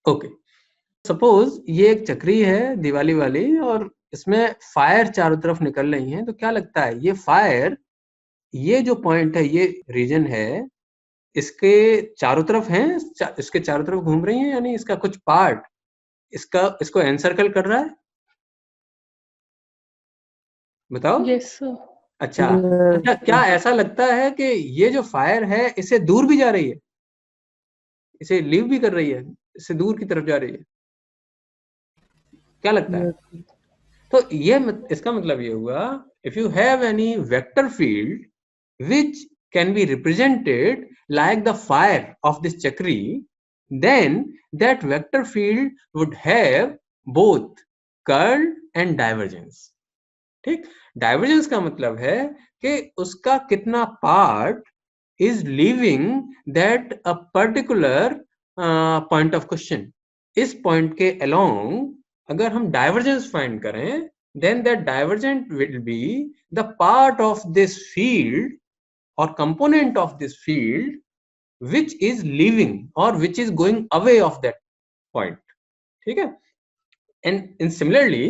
Okay, suppose ये एक चक्री है दिवाली वाली और इसमें फायर चारों तरफ निकल रही है, तो क्या लगता है ये फायर, ये जो पॉइंट है, ये रीजन है, इसके चारों तरफ हैं, इसके चारों तरफ घूम रही हैं, यानी इसका कुछ पार्ट इसको एनसर्कल कर रहा है? बताओ। Yes sir. अच्छा, अच्छा, क्या ऐसा लगता है कि ये जो फायर है इससे दूर भी जा रही है, इसे लीव भी कर रही है, इससे दूर की तरफ जा रही है? क्या लगता है? तो इसका मतलब ये हुआ, if you have any vector field which can be represented like the fire of this chakri, then that vector field would have both curl and divergence. ठीक, डाइवर्जेंस का मतलब है कि उसका कितना part is leaving that a particular point of question. इस point के along अगर हम डाइवर्जेंस फाइंड करें, then that divergent will be the part of this field or component of this field which is leaving or which is going away of that point. ठीक है? And similarly,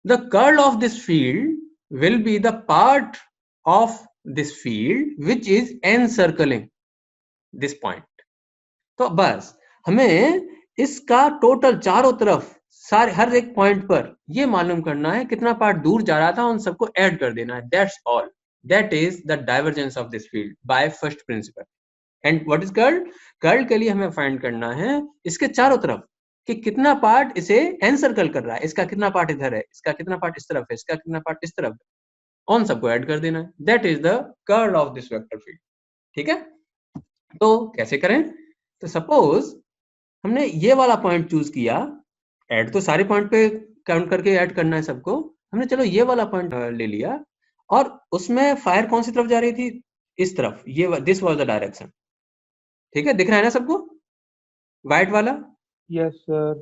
the curl of this field will be the part of this field which is encircling this point. तो बस हमें इसका total चारों तरफ सारे हर एक पॉइंट पर ये मालूम करना है कितना पार्ट दूर जा रहा था, उन सबको ऐड कर देना है। That's all, that is the divergence of this field by first principle. And what is curl? Curl के लिए हमें फाइंड करना है इसके चारों तरफ कि कितना पार्ट इसे एनसर्कल कर रहा है, इसका कितना पार्ट इधर है, इसका कितना पार्ट इस तरफ है, इसका कितना पार्ट इस तरफ है, उन सबको ऐड कर देना है। That is the curl of this vector field. ठीक है, तो कैसे करें? तो सपोज हमने ये वाला पॉइंट चूज किया, ऐड तो सारे पॉइंट पे काउंट करके ऐड करना है सबको, हमने चलो ये वाला पॉइंट ले लिया और उसमें फायर कौन सी तरफ जा रही थी? इस तरफ, ये दिस वाज द डायरेक्शन। ठीक है, दिख रहा है ना सबको, व्हाइट वाला? Yes sir.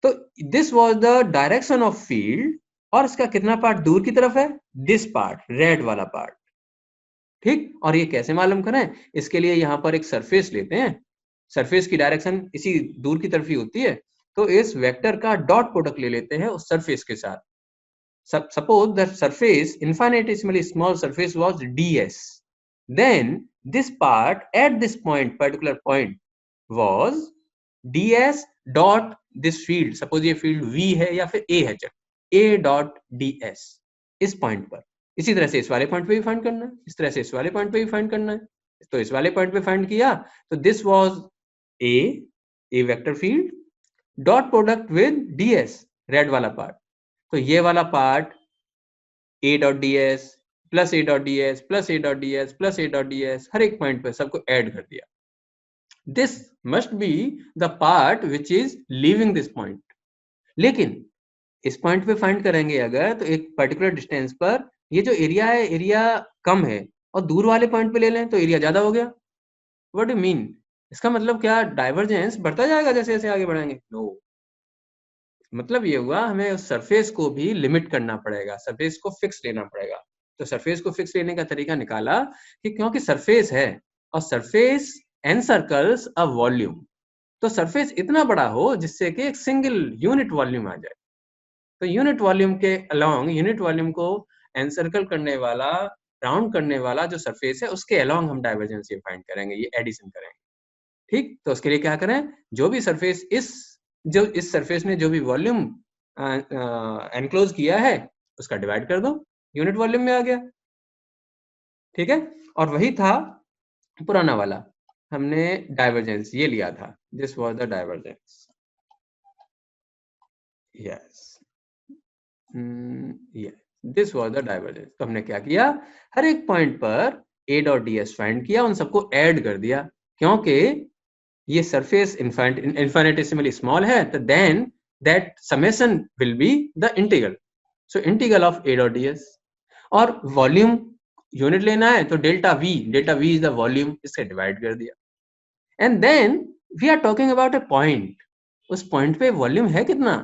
तो this was the direction of field और इसका कितना पार्ट दूर की तरफ है? दिस पार्ट, रेड वाला पार्ट। ठीक, और ये कैसे मालूम करें? इसके लिए यहाँ पर एक सरफेस लेते हैं, सरफेस की डायरेक्शन इसी दूर की तरफ ही होती है, तो इस वेक्टर का डॉट प्रोडक्ट ले लेते हैं उस सरफेस के साथ। Suppose the surface, infinitesimally small surface, was ds, then this part at this point, particular point, was ds dot this field, suppose ये field v है या फिर a है, चल a dot ds इस पॉइंट पर। इसी तरह से इस वाले पॉइंट पे भी फाइंड करना है, इस तरह से इस वाले पॉइंट पे भी फाइंड करना है। तो इस वाले पॉइंट पे फाइंड किया तो this was a vector field dot product with ds, red वाला पार्ट। तो ये वाला part a dot ds plus a dot ds plus a dot ds plus a dot ds हर एक पॉइंट पे सबको ऐड कर दिया। This must be the part which is leaving this point. लेकिन इस पॉइंट पे फाइंड करेंगे अगर, तो एक पर्टिकुलर डिस्टेंस पर ये जो एरिया है, एरिया कम है, और दूर वाले पॉइंट पे ले लें तो एरिया ज्यादा हो गया। What do mean? इसका मतलब क्या डाइवर्जेंस बढ़ता जाएगा जैसे जैसे आगे बढ़ेंगे? नो, मतलब ये हुआ हमें उस सरफेस को भी लिमिट करना पड़ेगा, सरफेस को फिक्स लेना पड़ेगा। तो सरफेस को फिक्स लेने का तरीका निकाला कि क्योंकि सरफेस है और सरफेस एनसर्कल्स अ वॉल्यूम, तो सरफेस इतना बड़ा हो जिससे कि एक सिंगल यूनिट वॉल्यूम आ जाए। तो यूनिट वॉल्यूम के अलोंग, यूनिट वॉल्यूम को एनसर्कल करने वाला, राउंड करने वाला जो सरफेस है उसके अलोंग हम डाइवर्जेंस ये फाइंड करेंगे, ये एडिशन करेंगे। ठीक, तो उसके लिए क्या करें? जो भी सरफेस इस सरफेस ने जो भी वॉल्यूम एनक्लोज किया है उसका डिवाइड कर दो, यूनिट वॉल्यूम में आ गया। ठीक है, और वही था पुराना वाला, हमने डाइवर्जेंस ये लिया था, this was the divergence. Yes, this was the divergence. तो हमने क्या किया, हर एक पॉइंट पर a डॉट ds फाइंड किया, उन सबको ऐड कर दिया, क्योंकि ये सरफेस इन्फिनिटेसिमली स्मॉल है, तो then that summation will be the integral. So integral of a dot ds, और वॉल्यूम यूनिट लेना है तो delta v is the volume, इससे डिवाइड कर दिया। And then we are talking about a point, उस पॉइंट पे वॉल्यूम है कितना?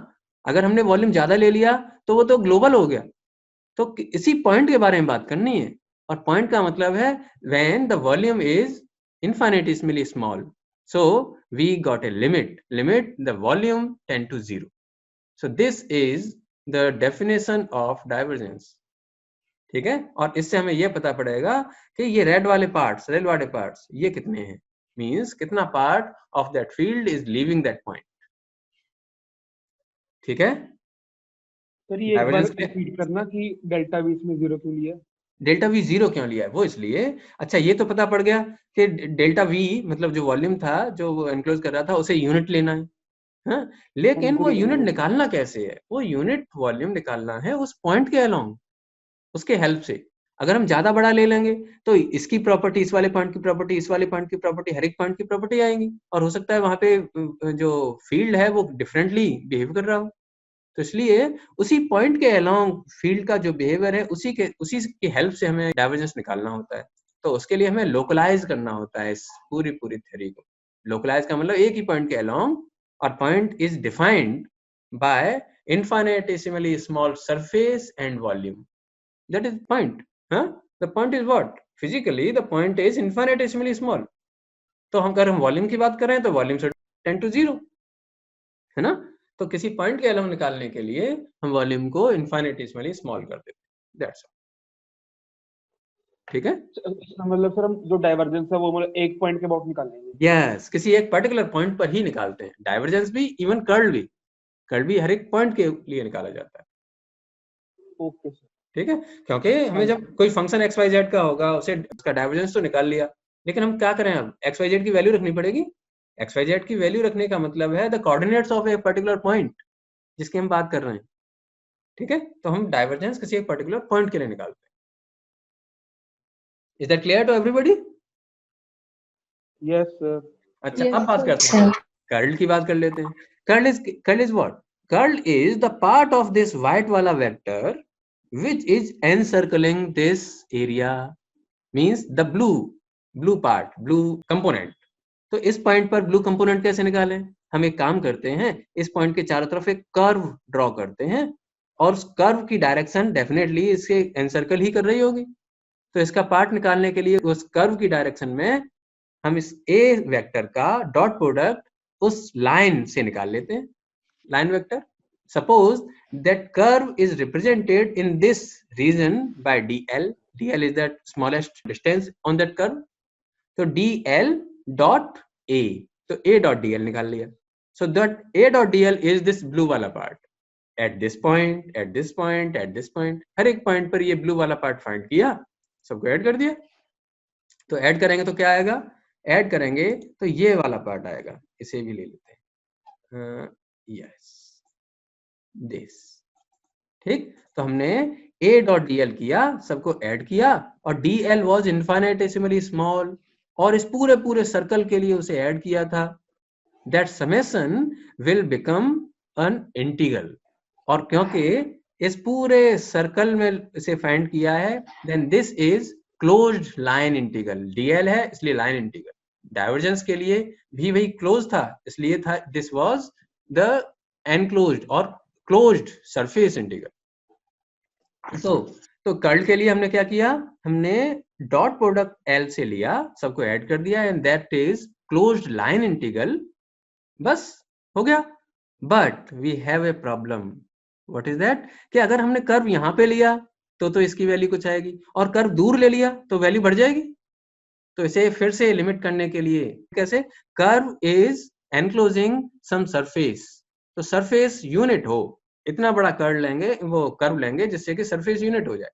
अगर हमने वॉल्यूम ज्यादा ले लिया तो वो तो ग्लोबल हो गया, तो इसी पॉइंट के बारे में बात करनी है। और पॉइंट का मतलब है when the volume is infinitesimally small, So we got a limit the volume tend to 0. So this is the definition of divergence. ठीक है, और इससे हमें ये पता पड़ेगा कि ये रेड वाले पार्ट्स ये कितने हैं, मींस कितना part of that field is leaving that point. ठीक है सर ये एक बार रिपीट करना कि डेल्टा वी इसमें 0 क्यों लिया? डेल्टा वी 0 क्यों लिया है वो इसलिए, अच्छा ये तो पता पड़ गया कि डेल्टा वी मतलब जो वॉल्यूम था जो वो एनक्लोज कर रहा था उसे यूनिट लेना है, हाँ? लेकिन वो यूनिट निकालना कैसे है, वो यूनिट वॉल्यूम निकालना है उस पॉइंट के अलोंग, उसके हेल्प से. अगर हम ज्यादा बड़ा ले लेंगे तो इसकी प्रॉपर्टी, इस वाले पॉइंट की प्रॉपर्टी, इस वाले पॉइंट की प्रॉपर्टी, हर एक पॉइंट की प्रॉपर्टी आएंगी, और हो सकता है वहां पे जो फील्ड है वो डिफरेंटली बिहेव कर रहा हो. तो इसलिए उसी पॉइंट के अलोंग फील्ड का जो बिहेवियर है उसी की हेल्प से हमें डाइवर्जेंस निकालना होता है. तो उसके लिए हमें लोकलाइज करना होता है इस पूरी थ्योरी को. लोकलाइज का मतलब एक ही पॉइंट के अलोंग, और point is defined by infinitesimally small surface and volume. That is point. The point is what? Physically the point is infinitesimally small. तो हम अगर हम वॉल्यूम की बात करें तो वॉल्यूम से टेंड टू 0 है ना. तो किसी पॉइंट के अलोंग निकालने के लिए हम वॉल्यूम को इनफाइनेटिसिमली स्मॉल कर देते हैं. That's all. ठीक है, मतलब सर हम जो डाइवर्जेंस है वो मतलब एक पॉइंट के अबाउट निकालेंगे. यस, किसी एक पर्टिकुलर पॉइंट पर ही निकालते हैं. डाइवर्जेंस भी, इवन कर्ल भी हर एक पॉइंट के लिए निकाला जाता है. Okay sir. ठीक है, क्योंकि हमें जब कोई फंक्शन एक्स वाई जेड का होगा उसे उसका डाइवर्जेंस तो निकाल लिया, लेकिन हम क्या करें, अब एक्स वाई जेड की वैल्यू रखनी पड़ेगी. एक्स वाई जेड की वैल्यू रखने का मतलब है the coordinates of a particular point जिसकी हम बात कर रहे हैं. ठीक है, तो हम डाइवर्जेंस किसी एक पर्टिकुलर पॉइंट के लिए निकालते हैं. Is that clear to everybody? Yes sir. अच्छा, अब बात करते हैं, कर्ल की बात कर लेते हैं. Curl is what? Curl is the part of this white वाला vector which is encircling this area, means the blue part, blue component. तो इस पॉइंट पर ब्लू कंपोनेंट कैसे निकालें? हम एक काम करते हैं, इस पॉइंट के चारों तरफ एक कर्व ड्रॉ करते हैं, और उस कर्व की डायरेक्शन डेफिनेटली इसके एनसर्कल ही कर रही होगी. तो इसका पार्ट निकालने के लिए उस कर्व की डायरेक्शन में हम इस ए वेक्टर का डॉट प्रोडक्ट उस लाइन से निकाल लेते हैं, line vector. Suppose that curve is represented in this region by dl. dl is that smallest distance on that curve. So dl dot a. तो a dot dl निकाल लिया. So that a dot dl is this blue वाला part. At this point, at this point, at this point, हर एक point पर ये blue वाला part find किया, सबको ऐड कर दिया. तो ऐड करेंगे तो क्या आएगा? ऐड करेंगे तो ये वाला पार्ट आएगा, इसे भी ले लेते हैं. Yes, this. ठीक, तो हमने a डॉट dl किया, सबको ऐड किया, और dl वाज इनफाइनेटेसिमली स्मॉल, और इस पूरे सर्कल के लिए उसे ऐड किया था. That summation will become an integral, और क्योंकि इस पूरे सर्कल में इसे फाइंड किया है, then this is closed line integral. dl है इसलिए लाइन इंटीग्रल. डाइवर्जेंस के लिए भी वही क्लोज था, इसलिए था दिस वाज द एनक्लोज्ड और क्लोज्ड सरफेस इंटीग्रल. तो कर्ल के लिए हमने क्या किया, हमने डॉट प्रोडक्ट एल से लिया, सबको ऐड कर दिया, and that is closed line integral. बस हो गया. But we have a problem. What is that? कि अगर हमने कर्व यहां पे लिया तो इसकी वैल्यू कुछ आएगी, और कर्व दूर ले लिया तो वैल्यू बढ़ जाएगी. तो इसे फिर से लिमिट करने के लिए कैसे? Curve is enclosing some surface, तो सरफेस यूनिट हो, इतना बड़ा कर्व लेंगे जिससे कि सरफेस यूनिट हो जाए.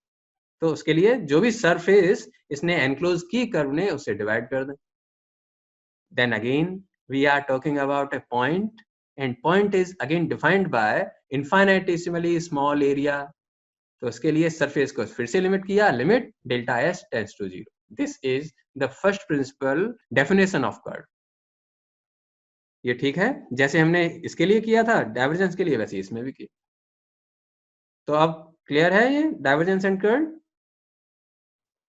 तो उसके लिए जो भी सरफेस इसने एनक्लोज की कर्व ने, उससे डिवाइड कर दें. Then again we are talking about a point, and point is again defined by infinitesimally small area. तो उसके लिए सरफेस को फिर से लिमिट किया, limit delta S tends to 0. This is the first principle definition of curve. ये ठीक है, जैसे हमने इसके लिए किया था डाइवर्जेंस के लिए, वैसे इसमें भी किया. तो अब क्लियर है ये divergence and curl?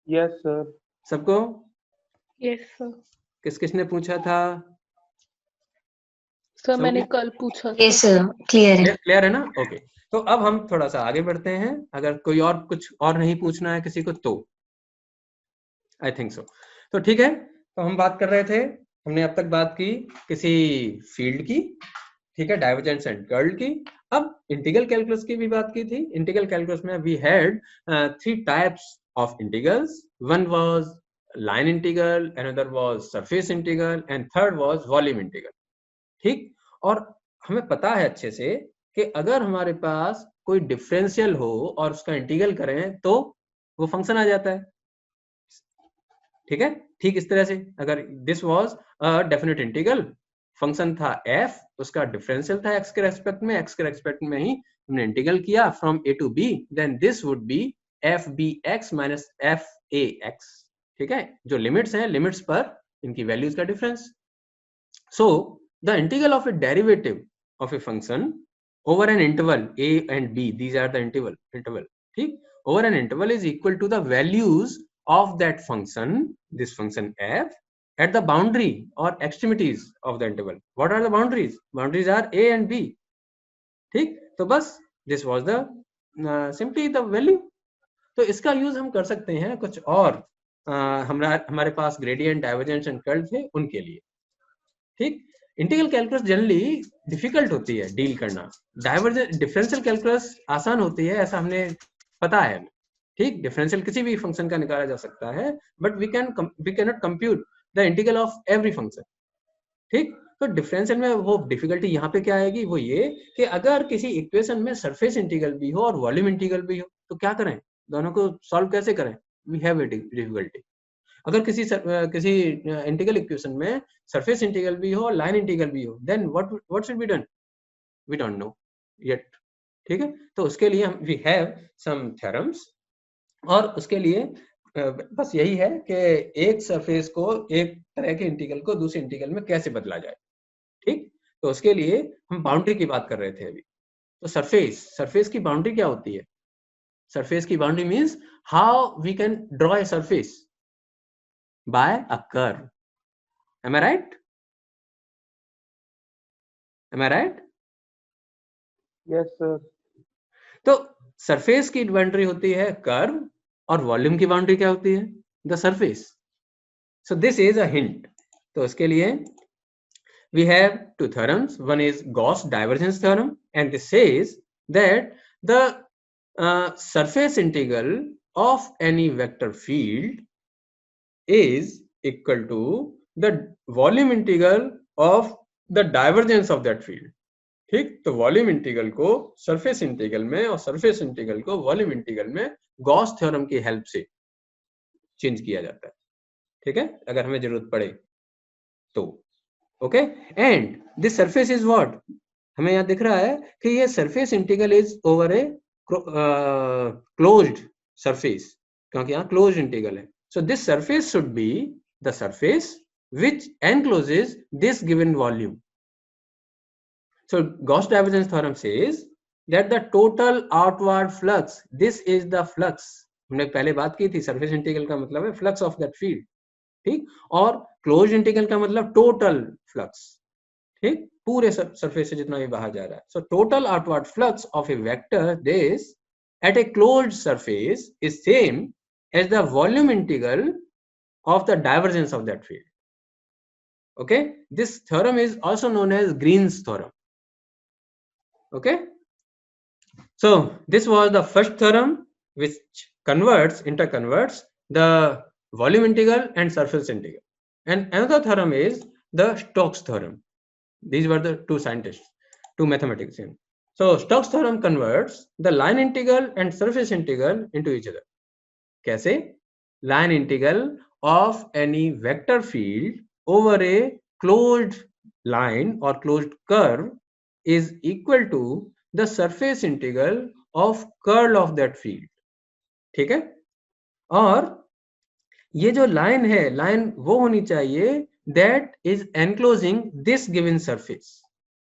Yes sir. सबको? Yes sir. किसने पूछा था? सर मैंने कल पूछा. यस सर, क्लियर है ना? ओके. तो अब हम थोड़ा सा आगे बढ़ते हैं, अगर कोई और कुछ और नहीं पूछना है किसी को तो आई थिंक सो. तो ठीक है, तो हम बात कर रहे थे हमने अब तक बात की किसी फील्ड की, ठीक है, डाइवर्जेंस एंड कर्ल की। अब इंटीग्रल कैलकुलस की भी बात की थी। इंटीग्रल कैलकुलस में we had 3 types of integrals. One was line integral, another was surface integral and third was volume integral. ठीक, और हमें पता है अच्छे से कि अगर हमारे पास कोई डिफरेंशियल हो और उसका इंटीग्रल करें तो वो फंक्शन आ जाता है। ठीक है, ठीक इस तरह से अगर this was a definite integral, function था f, उसका डिफरेंशियल था x के रेस्पेक्ट में, x के रेस्पेक्ट में ही हमने इंटीग्रल किया from a to b, then this would be fbx minus fax। ठीक है, जो लिमिट्स हैं, लिमिट्स पर इनकी वैल्यूज का difference. So the integral of A derivative of a function over an interval a and b, these are the interval, ठीक, over an interval is equal to the values of that function, this function f, at the boundary or extremities of the interval. What are the boundaries? Boundaries are a and b. ठीक, तो बस this was the simply the value. तो इसका use हम कर सकते हैं कुछ और हमारे पास ग्रेडियंट, डाइवर्जेंस एंड कर्ल थे उनके लिए। ठीक, इंटीग्रल कैलकुलस जनरली डिफिकल्ट होती है डील करना, डिफरेंशियल कैलकुलस आसान होती है, ऐसा हमने पता है। ठीक, डिफरेंशियल किसी भी फंक्शन का निकाला जा सकता है, but we can not compute the integral of every function. ठीक, तो डिफरेंशियल में वो डिफिकल्टी यहाँ पे क्या आएगी, वो ये कि अगर किसी इक्वेशन में सरफेस इंटीग्रल भी हो और वॉल्यूम इंटीग्रल भी हो तो क्या करें, दोनों को सॉल्व कैसे करें, वी हैव ए डिफिकल्टी। अगर किसी इंटीग्रल इक्वेशन में सरफेस इंटीग्रल भी हो, लाइन इंटीग्रल भी हो, then what should be done, we don't know yet. ठीक है, तो उसके लिए हम वी हैव सम थ्योरम्स, और उसके लिए बस यही है कि एक सरफेस को, एक तरह के इंटीग्रल को दूसरे इंटीग्रल में कैसे बदला जाए। ठीक, तो उसके लिए हम बाउंड्री की बात कर रहे थे अभी। तो सरफेस की बाउंड्री क्या होती है? सरफेस की boundary means how we can draw a surface by a curve. Am I right? Am I right? Yes sir. तो सरफेस की बाउंड्री होती है कर्व, और वॉल्यूम की बाउंड्री क्या होती है? The surface. So this is a hint. तो उसके लिए we have two theorems. One is Gauss divergence theorem, and this says that the surface integral of any vector field is equal to the volume integral of the divergence of that field. ठीक, तो volume integral को surface integral में और surface integral को volume integral में Gauss theorem की help से change किया जाता है। ठीक है, अगर हमें जरूरत पड़े तो। Okay, and this surface is what, हमें यहाँ दिख रहा है कि ये surface integral is over a closed surface, क्योंकि यहाँ क्लोज्ड इंटीग्रल है। So this surface should be the surface which encloses this given volume. So Gauss divergence theorem says that the total outward flux, this is the flux, हमने पहले बात की थी, surface integral का मतलब है फ्लक्स ऑफ दैट फील्ड। ठीक, और क्लोज्ड इंटीग्रल का मतलब टोटल फ्लक्स। ठीक, पूरे सरफेस से जितना भी बाहर जा रहा है। So total outward flux of a vector this at a closed surface is same as the volume integral of the divergence of that field. Okay, this theorem is also known as Green's theorem. Okay, so this was the first theorem which interconverts the volume integral and surface integral, and another theorem is the Stokes theorem. These were the two mathematicians. So Stokes theorem converts the line integral and surface integral into each other. कैसे? Line integral of any vector field over a closed line or closed curve is equal to the surface integral of curl of that field. ठीक है, और ये जो line है, line वो होनी चाहिए that is enclosing this given surface.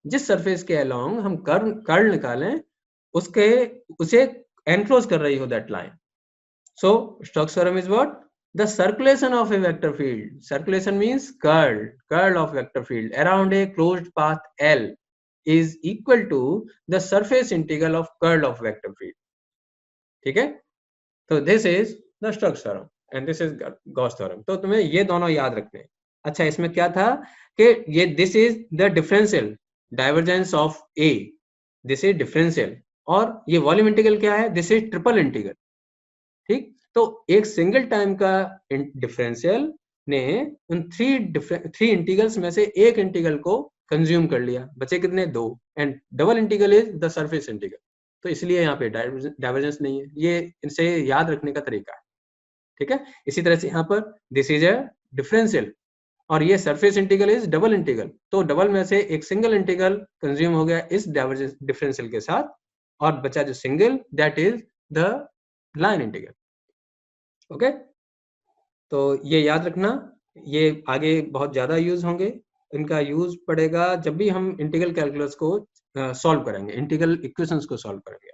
जिस सरफेस के along हम कर्ल निकालें, उसे enclose कर रही हो that line. So Stokes theorem is what? The circulation of a vector field. Circulation means curl of vector field around a closed path L is equal to the surface integral of curl of vector field. ठीक है, तो this is the Stokes theorem and this is Gauss theorem. तो तुम्हें ये दोनों याद रखने हैं। अच्छा, इसमें क्या था कि ये this is the differential divergence of A, this is differential, और ये वॉल्यूम इंटीग्रल क्या है, दिस इज ट्रिपल इंटीग्रल। ठीक, तो एक सिंगल टाइम का डिफरेंशियल ने उन थ्री इंटीग्रल्स में से एक इंटीग्रल को कंज्यूम कर लिया, बचे कितने, 2, and double integral is the surface integral. तो इसलिए यहाँ पे डाइवर्जेंस नहीं है, ये इनसे याद रखने का तरीका है। ठीक है, इसी तरह से यहाँ पर दिस इज अ डिफरेंशियल और ये surface integral is double integral, तो डबल में से एक सिंगल इंटीग्रल कंज्यूम हो गया इस डाइवर्जेंस डिफरेंशियल के साथ, और बचा जो single, that is the line integral. Okay, तो ये याद रखना, ये आगे बहुत ज्यादा यूज होंगे, इनका यूज पड़ेगा जब भी हम इंटीग्रल कैलकुलस को सॉल्व करेंगे, इंटीग्रल इक्वेशंस को सॉल्व करेंगे।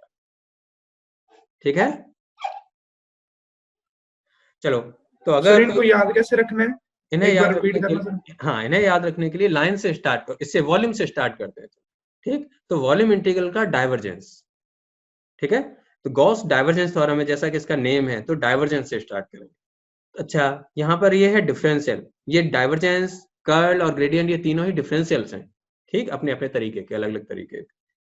ठीक है, चलो, तो अगर इनको याद कैसे रखना है, इन्हें एक बार याद रिपीट रखने करना के, हाँ, इन्हें याद रखने के लिए लाइन से स्टार्ट कर, इससे वॉल्यूम से स्टार्ट करते हैं। ठीक, तो वॉल्यूम इंटीग्रल का डाइवर्जेंस, ठीक है, तो गॉस डाइवर्जेंस थ्योरम है, जैसा कि इसका नेम है, तो डाइवर्जेंस से स्टार्ट करेंगे। अच्छा, यहाँ पर ये है डिफरेंशियल, ये डाइवर्जेंस, कर्ल और ग्रेडियंट, ये तीनों ही डिफरेंशियल्स हैं। ठीक, अपने अपने तरीके के, अलग अलग तरीके के।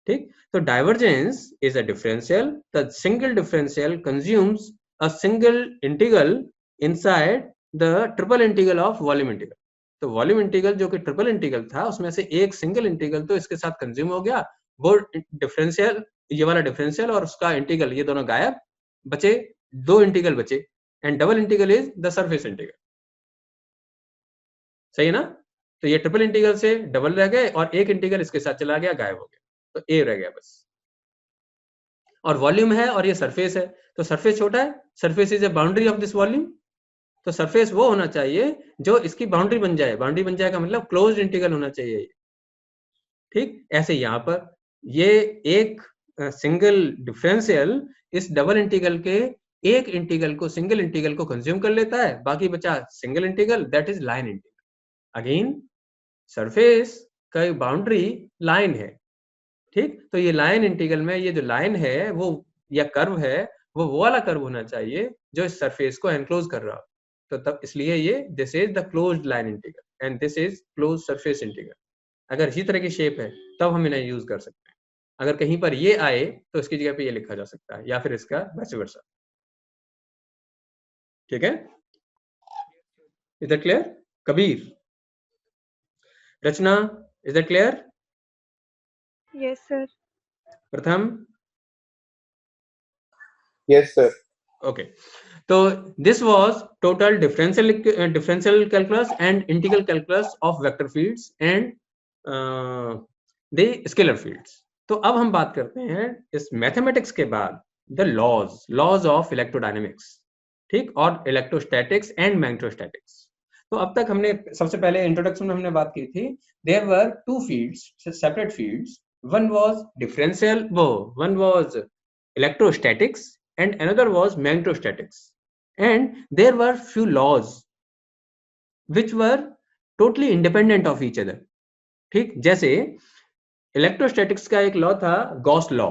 ठीक, तो divergence is a differential, the single differential consumes a single integral inside the triple integral of volume integral. तो वॉल्यूम इंटीग्रल जो कि ट्रिपल इंटीग्रल था, उसमें से एक सिंगल इंटीग्रल तो इसके साथ कंज्यूम हो गया, वो डिफरेंशियल, ये वाला डिफरेंशियल और उसका इंटीग्रल, ये दोनों गायब, बचे 2 इंटीग्रल बचे, and double integral is the surface integral. सही है ना, तो ये ट्रिपल इंटीग्रल से डबल रह गए और एक इंटीग्रल इसके साथ चला गया, गायब हो गया, तो ए रह गया बस। और वॉल्यूम है और ये सरफेस है, तो सरफेस छोटा है, surface is a boundary of this volume, तो सरफेस वो होना चाहिए जो इसकी बाउंड्री बन जाए, बाउंड्री बन जाए का मतलब क्लोज्ड इंटीग्रल होना चाहिए। ठीक, ऐसे यहाँ पर ये एक सिंगल डिफरेंशियल इस डबल इंटीग्रल के एक इंटीग्रल को, सिंगल इंटीग्रल को कंज्यूम कर लेता है, बाकी बचा single integral, that is line integral. Again surface का बाउंड्री लाइन है। ठीक, तो ये लाइन इंटीग्रल में ये जो लाइन है वो, या कर्व है, वो वाला कर्व होना चाहिए जो इस सरफेस को एनक्लोज कर रहा हो, तो तब इसलिए ये this is the closed line integral and this is closed surface integral. अगर इसी तरह की शेप है तब हम इन्हें यूज कर सकते हैं, अगर कहीं पर ये आए तो इसकी जगह पे ये लिखा जा सकता है, या फिर इसका वैसे वर्सा। ठीक है, is that clear? Kabir, Rachna, is that clear? Yes, sir. Pratham, yes sir. okay, so this was total differential calculus and integral calculus of vector fields and the scalar fields. तो अब हम बात करते हैं इस मैथमेटिक्स के बाद द लॉज ऑफ इलेक्ट्रोडायनेमिक्स, ठीक, और इलेक्ट्रोस्टैटिक्स एंड मैग्नेटोस्टैटिक्स। तो अब तक हमने सबसे पहले इंट्रोडक्शन में हमने बात की थी, there were 2 fields, separate fields, one was differential, one was electrostatics and another was magnetostatics, and there were few laws which were totally independent of each other. ठीक, जैसे इलेक्ट्रोस्टैटिक्स का एक लॉ था गॉस लॉ,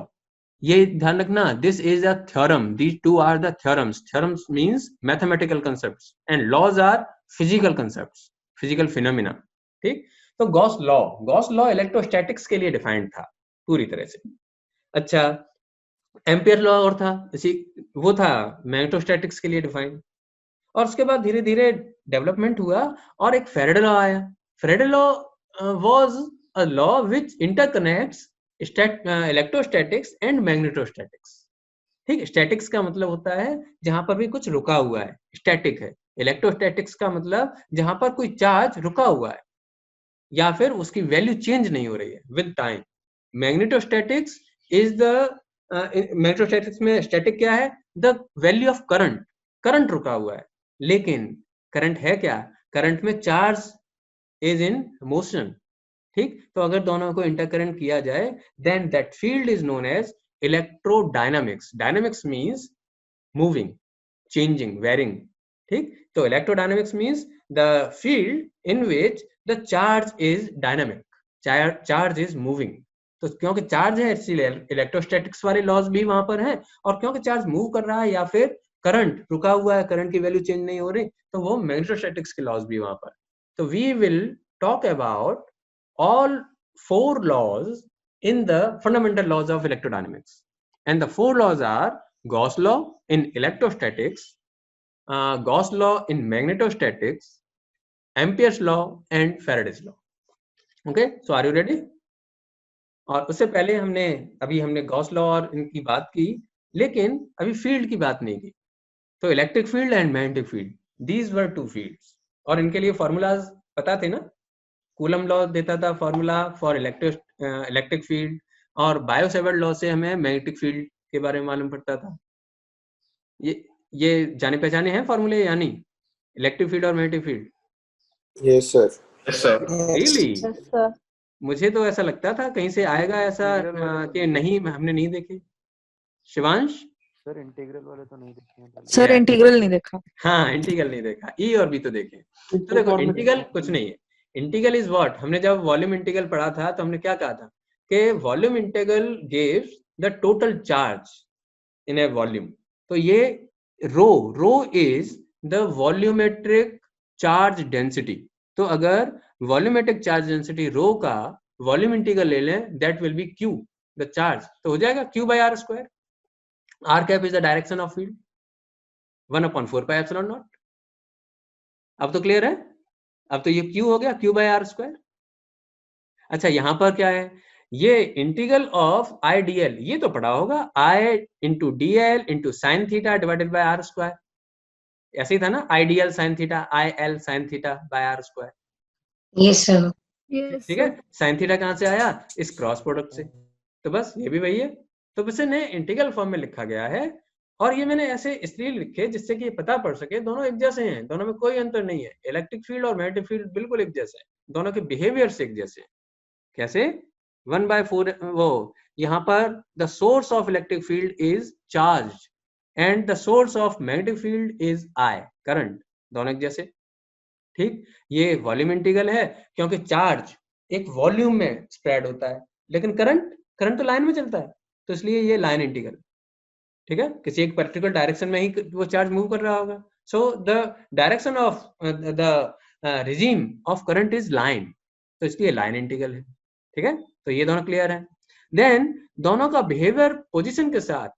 ये ध्यान रखना, this is a theorem, these two are the theorems, theorems means mathematical concepts and laws are physical concepts, physical phenomena. ठीक, तो गॉस लॉ इलेक्ट्रोस्टैटिक्स के लिए डिफाइंड था पूरी तरह से। अच्छा, एम्पियर लॉ और था, इसी वो था मैग्नेटोस्टैटिक्स के लिए डिफाइन, और उसके बाद धीरे धीरे डेवलपमेंट हुआ और एक फैराडे लॉ आया। Faraday law was a law which interconnects electrostatics and magnetostatics. ठीक, स्टैटिक्स का मतलब होता है जहां पर भी कुछ रुका हुआ है, स्टैटिक है। इलेक्ट्रोस्टैटिक्स का मतलब जहां पर कोई चार्ज रुका हुआ है या फिर उसकी वैल्यू चेंज नहीं हो रही है with time. Magnetostatics is the magnetostatics में स्टैटिक क्या है, the value of current, current रुका हुआ है, लेकिन करंट है क्या, करंट में चार्ज इज इन मोशन। ठीक, तो अगर दोनों को इंटरकरेंट किया जाए then that field is known as electrodynamics. Dynamics means moving, changing, varying. ठीक, तो electrodynamics means the field in which the charge is dynamic, charge is moving. तो क्योंकि चार्ज है इसलिए इलेक्ट्रोस्टैटिक्स वाले लॉज भी वहां पर हैं, और क्योंकि चार्ज मूव कर रहा है या फिर करंट रुका हुआ है, करंट की वैल्यू चेंज नहीं हो रही, तो वो मैग्नेटोस्टैटिक्स के लॉज भी वहां पर। तो we will talk about all 4 laws in the fundamental laws of electrodynamics, and the 4 laws are Gauss law in electrostatics, Gauss law in magnetostatics, Ampere's law and Faraday's law. Okay, so are you ready? और उससे पहले हमने Gauss law और इनकी बात की, लेकिन अभी फील्ड की बात नहीं की. तो electric field and magnetic field, these were 2 fields, और इनके लिए फॉर्मूलाज पता थे ना. कूलम लॉ देता था फॉर्मूला फॉर इलेक्ट्रिक फील्ड, और बायो-सेवर्ट लॉ से हमें मैग्नेटिक फील्ड के बारे में मालूम पड़ता था. ये जाने पहचाने हैं फॉर्मूले या नहीं, इलेक्ट्रिक फील्ड और magnetic field? Yes sir. Really? Yes, sir. मुझे तो ऐसा लगता था कहीं से आएगा ऐसा कि नहीं, हमने नहीं देखे. शिवांश? सर इंटीग्रल वाले तो नहीं देखे हैं. सर इंटीग्रल नहीं देखा. हाँ, इंटीग्रल नहीं देखा, ई और बी तो देखे. तो देखो इंटीग्रल कुछ नहीं है. इंटीग्रल इज व्हाट, हमने जब वॉल्यूम इंटीग्रल पढ़ा था तो हमने क्या कहा था कि volume integral gives the total charge in a volume. तो ये rho is the volumetric charge density. तो अगर वॉल्यूमेट्रिक चार्ज डेंसिटी रो का वॉल्यूम इंटीग्रल ले लें, that will be Q, the charge. तो हो जाएगा Q by R square. R cap is the direction of field, 1/4 pi epsilon naught. अब तो क्लियर है? अब तो ये क्यू हो गया, क्यू बाई आर स्क्वायर. अच्छा, यहां पर क्या है, ये integral of I D L, ये तो पढ़ा होगा, I into D L into sine theta divided by R square. ऐसे ही था ना, I D L sine theta, I L sine theta by R square. Yes sir. ठीक है, साइन थीटा कहां से आया, इस क्रॉस प्रोडक्ट से. तो बस ये भी वही है. तो बस इन्हें इंटीग्रल फॉर्म में लिखा गया है, और ये मैंने ऐसे इसलिए लिखे जिससे कि ये पता पड़ सके दोनों एक जैसे हैं, दोनों में कोई अंतर नहीं है. इलेक्ट्रिक फील्ड और मैग्नेटिक फील्ड बिल्कुल एक जैसे हैं, दोनों के बिहेवियर से एक जैसे हैं. कैसे? 1/4, वो यहाँ पर the source of electric field is charge and the source of magnetic field is I, current. दोनों एक जैसे. ठीक, ये वॉल्यूम इंटीग्रल है क्योंकि चार्ज एक वॉल्यूम में स्प्रेड होता है, लेकिन करंट तो लाइन में चलता है, तो इसलिए ये लाइन इंटीग्रल. ठीक है, किसी एक पर्टिकुलर डायरेक्शन में ही वो चार्ज मूव कर रहा होगा. So the direction of the regime of current is line, तो इसलिए लाइन इंटीग्रल है. ठीक है, तो ये दोनों क्लियर है. देन दोनों का बिहेवियर पोजीशन के साथ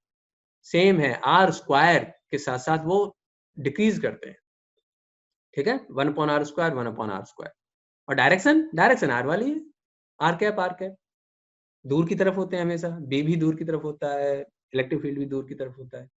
सेम है, आर स्क्वायर के साथ साथ वो डिक्रीज करते हैं. ठीक है, 1/r स्क्वायर 1/r स्क्वायर. और डायरेक्शन आर वाली है, आर कैप दूर की तरफ होते हैं हमेशा. बी भी दूर की तरफ होता है, इलेक्ट्रिक फील्ड भी दूर की तरफ होता है.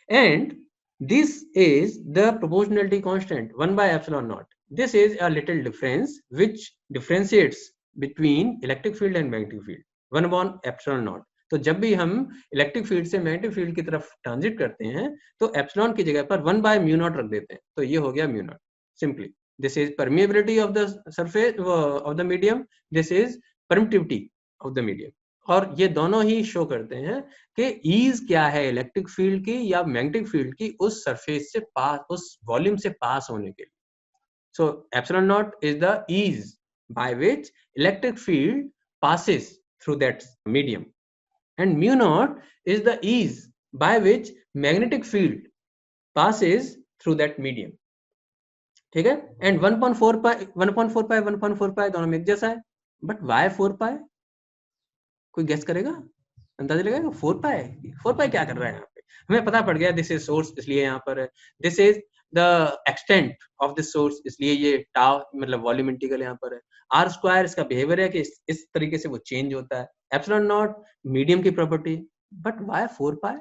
And this is the proportionality constant 1/ε0. This is a little difference which differentiates between electric field and magnetic field, 1/ε0. तो जब भी हम इलेक्ट्रिक फील्ड से मैग्नेटिक फील्ड की तरफ ट्रांजिट करते हैं तो एप्सिलॉन की जगह पर 1/μ0 रख देते हैं. तो ये हो गया μ0 simply. This is permeability of the surface of the medium, this is permittivity of the medium. और ये दोनों ही शो करते हैं कि ईज क्या है इलेक्ट्रिक फील्ड की या मैग्नेटिक फील्ड की उस सरफेस से पास, उस वॉल्यूम से पास होने के लिए. So ε0 is the ease by which electric field passes through that medium, and μ0 is the ease by which magnetic field passes through that medium. ठीक है, and 1/4 pi दोनों में एक जैसा है. But why 4 pi? कोई गेस करेगा, अंदाजा लगाएगा? 4 pi क्या कर रहा है यहाँ पे? हमें पता पड़ गया दिस इज सोर्स, इसलिए यहाँ पर this is the extent of this source, इसलिए ये टाउ मतलब वॉल्यूम इंटीग्रल यहाँ पर है. आर स्क्वायर इसका बिहेवियर है कि इस तरीके से वो चेंज होता है. ε0 मीडियम की property. But why 4 pi?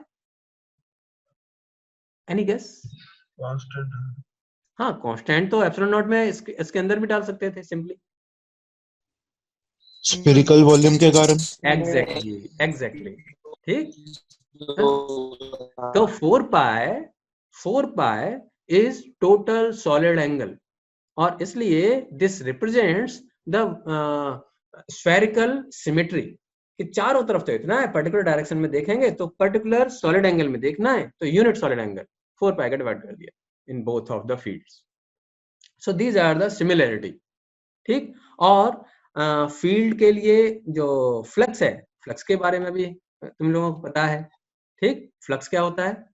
Any guess? Constant. हाँ, कांस्टेंट तो ε0 में इसके अंदर भी डाल सकते थे सिंपली. स्फेरिकल वॉल्यूम के कारण. एग्जैक्टली. ठीक, तो 4 pi is total solid angle, और इसलिए this represents the spherical symmetry कि चारों तरफ तो इतना है, पर्टिकुलर डायरेक्शन में देखेंगे तो पर्टिकुलर सॉलिड एंगल में देखना है तो यूनिट सॉलिड एंगल 4 pi का डिवाइड कर दिया in both of the fields. So these are the similarity. ठीक, और फील्ड के लिए जो फ्लक्स है, फ्लक्स के बारे में भी तुम लोगों को पता है. ठीक, फ्लक्स क्या होता है?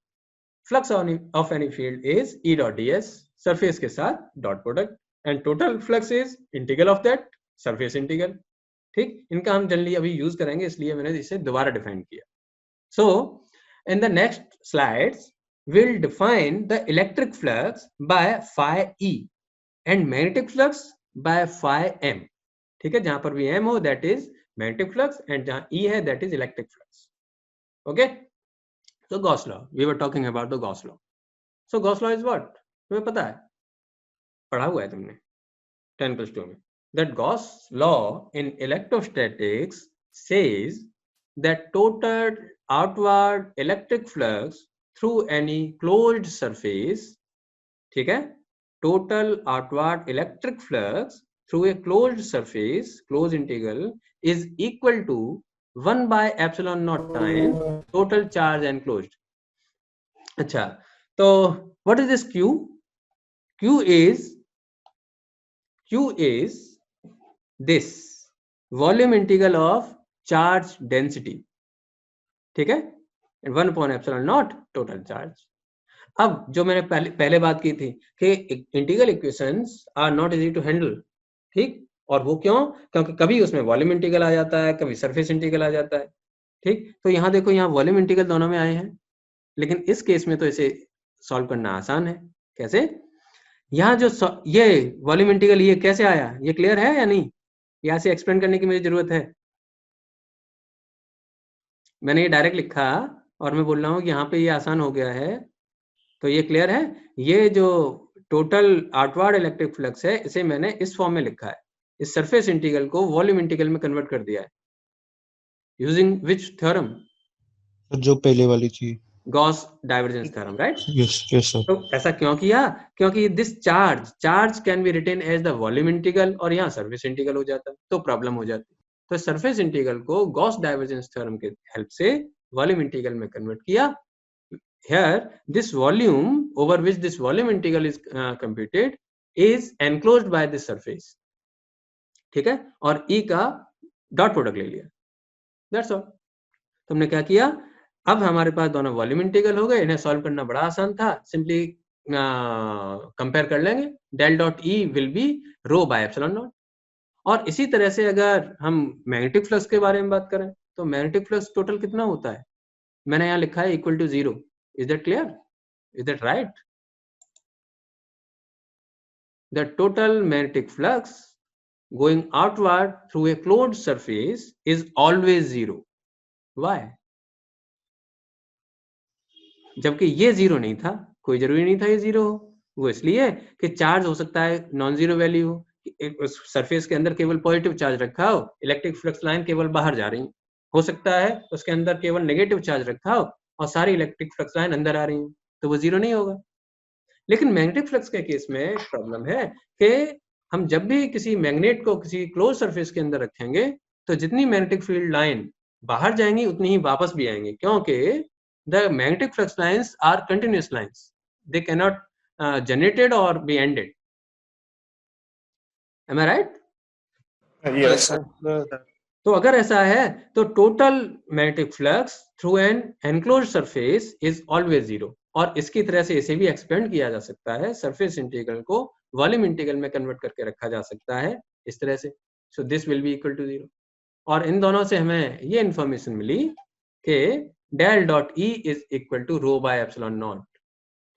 Flux of any field is E.ds, surface के साथ dot product and total flux is integral of that surface integral. ठीक, इनका हम जनरली अभी यूज करेंगे, इसलिए मैंने इसे दोबारा डिफाइन किया। So in the next slides we'll define the electric flux by phi E and magnetic flux by phi M। ठीक है, जहां पर भी M हो that is magnetic flux and जहां E है that is electric flux। Okay, so Gauss law, we were talking about the Gauss law। so Gauss law is what, तुम्हें पता है, पढ़ा हुआ है तुमने 10+2 में, that Gauss law in electrostatics says that total outward electric flux through any closed surface, ठीक है, total outward electric flux through a closed surface, closed integral, is equal to 1 by epsilon naught times total charge enclosed। अच्छा, तो what is this Q? Q is this volume integral of charge density, ठीक है, 1 upon epsilon naught total charge। अब जो मैंने पहले बात की थी कि integral equations are not easy to handle, ठीक, और वो क्यों, क्योंकि कभी उसमें वॉल्यूम इंटीग्रल आ जाता है, कभी सरफेस इंटीग्रल आ जाता है। ठीक, तो यहाँ देखो, यहाँ वॉल्यूम इंटीग्रल दोनों में आए हैं, लेकिन इस केस में तो इसे सॉल्व करना आसान है। कैसे, यहाँ जो ये वॉल्यूम इंटीग्रल ये कैसे आया, ये क्लियर है या नहीं, यहाँ से एक्सप्लेन करने की मुझे जरूरत है। मैंने ये डायरेक्ट लिखा और मैं बोल रहा हूँ कि यहाँ पे ये आसान हो गया है, तो ये क्लियर है। ये जो टोटल आउटवर्ड इलेक्ट्रिक फ्लक्स है, इसे मैंने इस फॉर्म में लिखा है, इस सरफेस इंटीग्रल को वॉल्यूम इंटीग्रल में कन्वर्ट कर दिया है, यूजिंग विच थ्योरम, जो पहले वाली थी, Gauss divergence theorem, right. Yes sir. तो ऐसा क्यों किया, क्योंकि this charge can be written as the volume integral, और यहाँ सरफेस इंटीग्रल हो जाता है, तो प्रॉब्लम हो जाती। तो सरफेस इंटीग्रल को गॉस डाइवर्जेंस थ्योरम के हेल्प से वॉल्यूम इंटीग्रल में कन्वर्ट किया। Here, this volume over which this volume integral is computed is enclosed by this surface, ठीक है, और E का डॉट प्रोडक्ट ले लिया, that's all। तुमने क्या किया, अब हमारे पास दोनों वॉल्यूम इंटीग्रल हो गए, इन्हें सॉल्व करना बड़ा आसान था, सिंपली कंपेयर कर लेंगे, del dot E will be rho by epsilon naught. और इसी तरह से अगर हम मैग्नेटिक फ्लक्स के बारे में बात करें, तो मैग्नेटिक फ्लक्स टोटल कितना होता है, मैंने यहाँ लिखा है equal to 0। Is that clear? Is that right? The total magnetic flux going outward through a closed surface is always 0. Why? जबकि ये 0 नहीं था, कोई जरूरी नहीं था ये 0 हो, वो इसलिए कि चार्ज हो सकता है नॉन जीरो वैल्यू हो, उस सरफेस के अंदर केवल पॉजिटिव चार्ज रखा हो, इलेक्ट्रिक फ्लक्स लाइन केवल बाहर जा रही हो सकता है उसके अंदर केवल नेगेटिव चार्ज रखा हो और सारी इलेक्ट्रिक फ्लक्स लाइन अंदर आ रही है, तो वो 0 नहीं होगा। लेकिन मैग्नेटिक फ्लक्स के केस में प्रॉब्लम है कि हम जब भी किसी मैग्नेट को किसी क्लोज सरफेस के अंदर रखेंगे, तो जितनी मैग्नेटिक फील्ड लाइन बाहर जाएंगी उतनी ही वापस भी आएंगी, क्योंकि the magnetic flux lines are continuous lines, they can not generated और be ended. Am I right? Yes sir। तो अगर ऐसा है तो total magnetic flux through an enclosed surface is always 0, और इसकी तरह से इसे भी एक्सपेंड किया जा सकता है, सरफेस इंटीग्रल को वॉल्यूम इंटीग्रल में कन्वर्ट करके रखा जा सकता है इस तरह से। So this will be equal to 0, और इन दोनों से हमें ये इंफॉर्मेशन मिली कि del dot E is equal to rho by epsilon naught.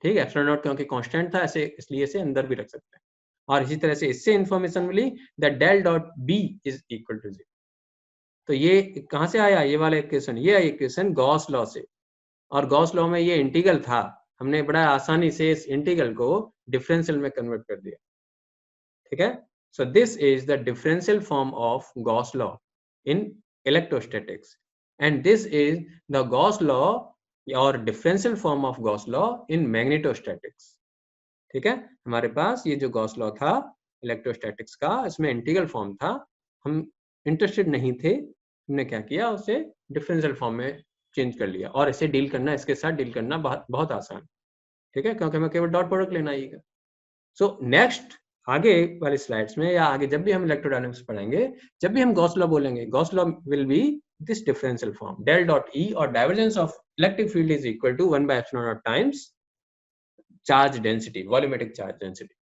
ठीक है, एप्सिलॉन नॉट क्योंकि कांस्टेंट था, ऐसे इसलिए इसे अंदर भी रख सकते हैं। और इसी तरह से इससे इंफॉर्मेशन मिली that del dot B is equal to 0। तो ये कहां से आया, ये वाला इक्वेशन, ये इक्वेशन गॉस लॉ से, और गॉस लॉ में ये इंटीग्रल था, हमने बड़ा आसानी से इस इंटीग्रल को डिफरेंशियल में कन्वर्ट कर दिया। ठीक है, so this is the differential form of Gauss law in electrostatics, and this is the Gauss law और differential form of Gauss law in magnetostatics. ठीक है, हमारे पास ये जो गॉस लॉ था इलेक्ट्रोस्टैटिक्स का, इसमें इंटीग्रल फॉर्म था, हम इंटरेस्टेड नहीं थे, हमने क्या किया, उसे डिफरेंशियल फॉर्म में चेंज कर लिया, और इसे डील करना, इसके साथ डील करना बहुत आसान। ठीक है, क्योंकि हमें केवल डॉट प्रोडक्ट लेना आएगा। सो नेक्स्ट आगे वाले स्लाइड्स में, या आगे जब भी हम इलेक्ट्रोडायनामिक्स पढ़ेंगे, जब भी हम गॉस लॉ बोलेंगे, Gauss law will be this differential form, del dot E, और divergence of electric field is equal to 1 by epsilon naught times charge density, volumetric charge density.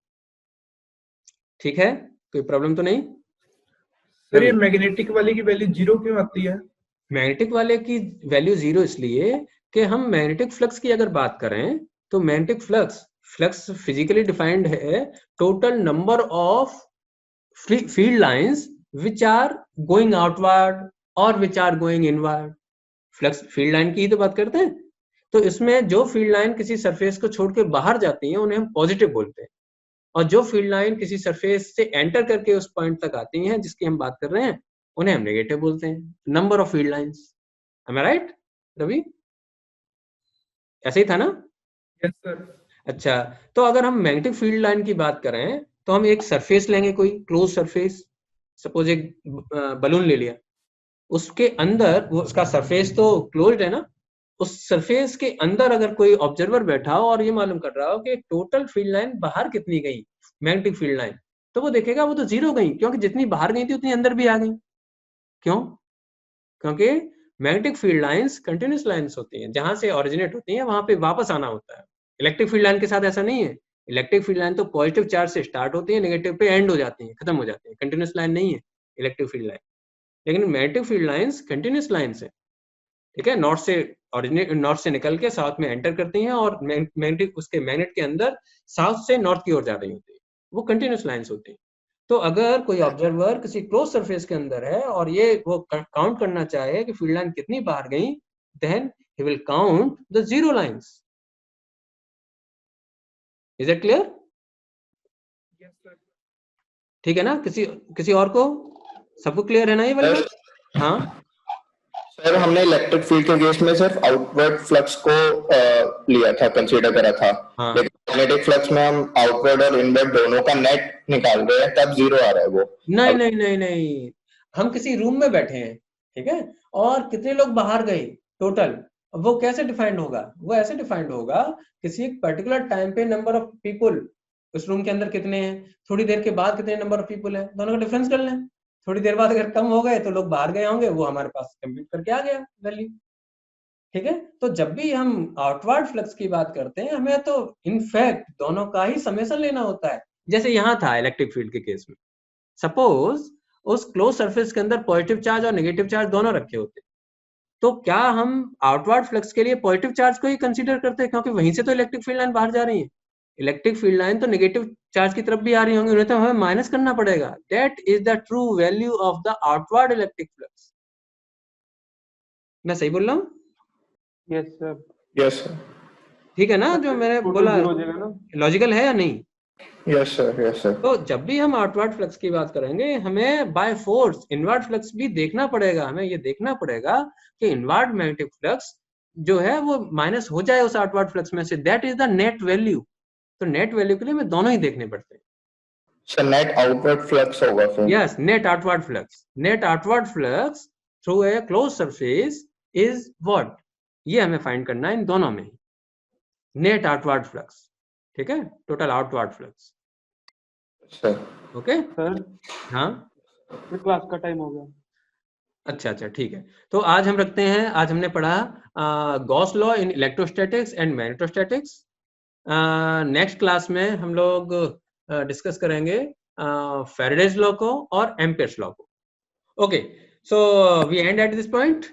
ठीक है, कोई प्रॉब्लम तो नहीं? सर ये मैग्नेटिक वाले की वैल्यू 0 क्यों आती है? मैग्नेटिक वाले की वैल्यू 0 इसलिए कि हम मैग्नेटिक फ्लक्स की अगर बात करें तो मैग्नेटिक फ्लक्स फिजिकली डिफाइंड है total number of field lines which are going outward और which are going inward. Flux field line की ही तो बात करते हैं, तो इसमें जो फील्ड लाइन किसी सरफेस को छोड़ के बाहर जाती है उन्हें हम पॉजिटिव बोलते हैं, और जो फील्ड लाइन किसी सरफेस से एंटर करके उस पॉइंट तक आती हैं जिसकी हम बात कर रहे हैं उन्हें हम नेगेटिव बोलते हैं। Number of field lines, am I right Ravi? ऐसे ही था ना? Yes sir. अच्छा, तो अगर हम मैग्नेटिक फील्ड लाइन की बात करें तो हम एक सरफेस लेंगे, कोई क्लोज सरफेस, सपोज एक बलून ले लिया, उसके अंदर वो उसका सरफेस तो क्लोज्ड है ना, उस सरफेस के अंदर अगर कोई ऑब्जर्वर बैठा हो और ये मालूम कर रहा हो कि टोटल फील्ड लाइन बाहर कितनी गई, मैग्नेटिक फील्ड लाइन, तो वो देखेगा वो तो 0 गई, क्योंकि जितनी बाहर गई थी उतनी अंदर भी आ गई। क्यों? क्योंकि magnetic field lines continuous lines होती हैं, जहां से ओरिजिनेट होती हैं वहां पे वापस आना होता है। इलेक्ट्रिक फील्ड लाइन के साथ ऐसा नहीं है। इलेक्ट्रिक फील्ड लाइन तो पॉजिटिव चार्ज से स्टार्ट होती है, नेगेटिव पे एंड हो जाती है, खत्म हो जाती है, कंटिन्यूअस लाइन नहीं है इलेक्ट्रिक फील्ड लाइन। लेकिन magnetic field lines continuous lines है, ठीक है, नॉर्थ से निकल के साउथ में एंटर करती हैं और मैग्नेटिक उसके मैग्नेट के अंदर साउथ से नॉर्थ की ओर जा रही होती है, वो कंटिन्यूअस लाइंस होती है। तो अगर कोई ऑब्जर्वर किसी क्लोज सरफेस के अंदर है और ये वो काउंट करना चाहे कि फील्ड लाइन कितनी बाहर गई, then he will count the 0 lines. Is it clear? Yes sir. ठीक है ना? किसी और को, सबको क्लियर है ना ये वाला? हाँ सर, हमने इलेक्ट्रिक फील्ड के केस में सिर्फ आउटवर्ड फ्लक्स को लिया था, कंसीडर करा था। हाँ। लेकिन मैग्नेटिक फ्लक्स में हम आउटवर्ड और इनवर्ड दोनों का नेट निकाल रहे हैं, तब 0 आ रहा है वो। नहीं नहीं नहीं नहीं, हम किसी रूम में बैठे हैं, ठीक है, और कितने लोग बाहर गए टोटल, वो कैसे डिफाइंड होगा? वो ऐसे डिफाइंड होगा, किसी एक पर्टिकुलर टाइम पे नंबर ऑफ पीपल उस रूम के अंदर कितने हैं, थोड़ी देर के बाद कितने नंबर ऑफ पीपल है, दोनों का डिफरेंस कर लें। थोड़ी देर बाद अगर कम हो गए तो लोग बाहर गए होंगे, वो हमारे पास कंप्यूट करके आ गया वैल्यू, ठीक है। तो जब भी हम आउटवर्ड फ्लक्स की बात करते हैं, हमें तो इनफैक्ट दोनों का ही समेशन लेना होता है। जैसे यहाँ था इलेक्ट्रिक फील्ड के केस में, सपोज उस क्लोज सरफेस के अंदर पॉजिटिव चार्ज और नेगेटिव चार्ज दोनों रखे होते, तो क्या हम आउटवर्ड फ्लक्स के लिए पॉजिटिव चार्ज को ही कंसीडर करते हैं, क्योंकि वहीं से तो इलेक्ट्रिक फील्ड लाइन बाहर जा रही है। इलेक्ट्रिक फील्ड लाइन तो नेगेटिव चार्ज की तरफ भी आ रही होंगी, उन्हें तो हमें माइनस करना पड़ेगा। That is the true value of the outward electric flux. मैं सही बोल रहा हूँ? Yes sir. Yes sir. ठीक है ना? जो मैंने बोला लॉजिकल है या नहीं? Yes sir, yes sir. तो जब भी हम आउटवर्ड फ्लक्स की बात करेंगे, हमें बाय फोर्स इनवर्ड फ्लक्स भी देखना पड़ेगा। हमें ये देखना पड़ेगा कि इनवर्ड मैग्नेटिक फ्लक्स जो है वो माइनस हो जाए उस आउटवर्ड फ्लक्स में से। That is the net value. तो नेट वैल्यू के लिए हमें दोनों ही देखने पड़ते हैं। सर नेट आउटवर्ड फ्लक्स होगा फिर? Yes, net outward flux. Net outward flux through a close surface is what? ये हमें फाइंड करना है इन दोनों में, नेट आउटवर्ड फ्लक्स, ठीक है, total outward flux. Sir okay sir हाँ, क्लास का टाइम हो गया। अच्छा अच्छा ठीक है। तो आज हम रखते हैं, आज हमने पढ़ा Gauss law in electrostatics and magnetostatics. Next class में हम लोग डिस्कस करेंगे फैराडेज लॉ को और एम्पियर्स लॉ को। Okay, so we end at this point.